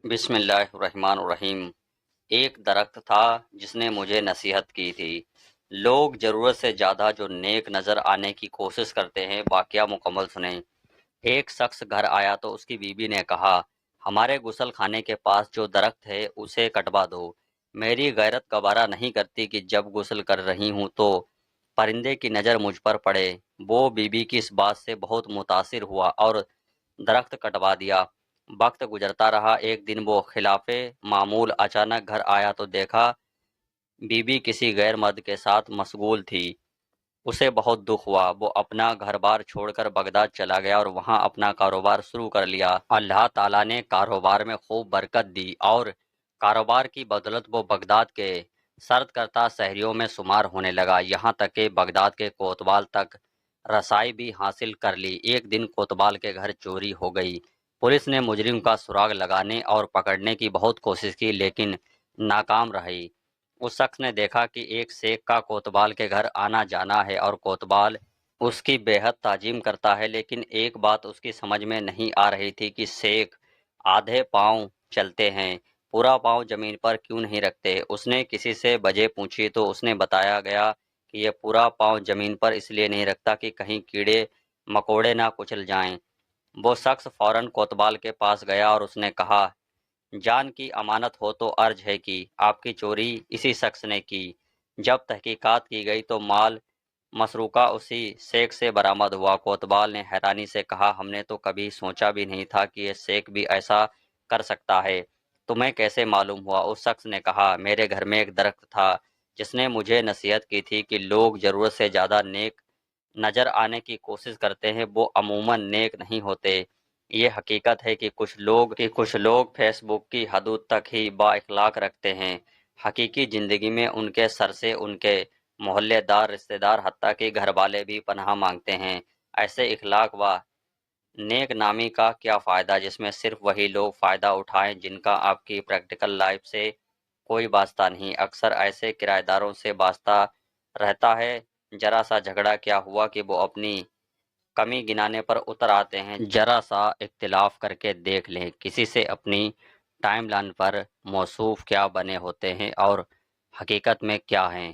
بسم اللہ الرحمن الرحیم۔ ایک درخت تھا جس نے مجھے نصیحت کی تھی، لوگ ضرورت سے زیادہ جو نیک نظر آنے کی کوشش کرتے ہیں۔ واقعہ مکمل سنیں۔ ایک شخص گھر آیا تو اس کی بیوی نے کہا، ہمارے غسل خانے کے پاس جو درخت ہے اسے کٹوا دو۔ میری غیرت گوارا نہیں کرتی کہ جب غسل کر رہی ہوں تو پرندے کی نظر مجھ پر پڑے۔ وہ بیوی کی اس بات سے بہت متاثر ہوا اور درخت کٹوا دیا۔ وقت گزرتا رہا، ایک دن وہ خلاف معمول اچانک گھر آیا تو دیکھا بی بی کسی غیر مرد کے ساتھ مشغول تھی۔ اسے بہت دکھ ہوا، وہ اپنا گھر بار چھوڑ کر بغداد چلا گیا اور وہاں اپنا کاروبار شروع کر لیا۔ اللہ تعالیٰ نے کاروبار میں خوب برکت دی اور کاروبار کی بدولت وہ بغداد کے سرد کرتا شہریوں میں شمار ہونے لگا، یہاں تک کہ بغداد کے کوتوال تک رسائی بھی حاصل کر لی۔ ایک دن کوتوال کے گھر چوری ہو گئی۔ پولیس نے مجرم کا سراغ لگانے اور پکڑنے کی بہت کوشش کی لیکن ناکام رہی۔ اس شخص نے دیکھا کہ ایک شیخ کا کوتوال کے گھر آنا جانا ہے اور کوتوال اس کی بے حد تعظیم کرتا ہے، لیکن ایک بات اس کی سمجھ میں نہیں آ رہی تھی کہ شیخ آدھے پاؤں چلتے ہیں، پورا پاؤں زمین پر کیوں نہیں رکھتے۔ اس نے کسی سے وجہ پوچھی تو اس نے بتایا گیا کہ یہ پورا پاؤں زمین پر اس لیے نہیں رکھتا کہ کہیں کیڑے مکوڑے نہ کچل جائیں۔ وہ شخص فوراً کوتوال کے پاس گیا اور اس نے کہا، جان کی امانت ہو تو عرض ہے کہ آپ کی چوری اسی شخص نے کی۔ جب تحقیقات کی گئی تو مال مسروقہ اسی شیخ سے برآمد ہوا۔ کوتوال نے حیرانی سے کہا، ہم نے تو کبھی سوچا بھی نہیں تھا کہ یہ شیخ بھی ایسا کر سکتا ہے، تمہیں کیسے معلوم ہوا؟ اس شخص نے کہا، میرے گھر میں ایک درخت تھا جس نے مجھے نصیحت کی تھی کہ لوگ ضرورت سے زیادہ نیک نظر آنے کی کوشش کرتے ہیں، وہ عموماً نیک نہیں ہوتے۔ یہ حقیقت ہے کہ کچھ لوگ فیس بک کی حدود تک ہی با اخلاق رکھتے ہیں، حقیقی زندگی میں ان کے سر سے ان کے محلے دار، رشتہ دار، حتیٰ کہ گھر والے بھی پناہ مانگتے ہیں۔ ایسے اخلاق و نیک نامی کا کیا فائدہ جس میں صرف وہی لوگ فائدہ اٹھائیں جن کا آپ کی پریکٹیکل لائف سے کوئی واسطہ نہیں۔ اکثر ایسے کرایہ داروں سے واسطہ رہتا ہے، ذرا سا جھگڑا کیا ہوا کہ وہ اپنی کمی گنانے پر اتر آتے ہیں۔ ذرا سا اختلاف کر کے دیکھ لیں کسی سے اپنی ٹائم لائن پر موصوف کیا بنے ہوتے ہیں اور حقیقت میں کیا ہیں۔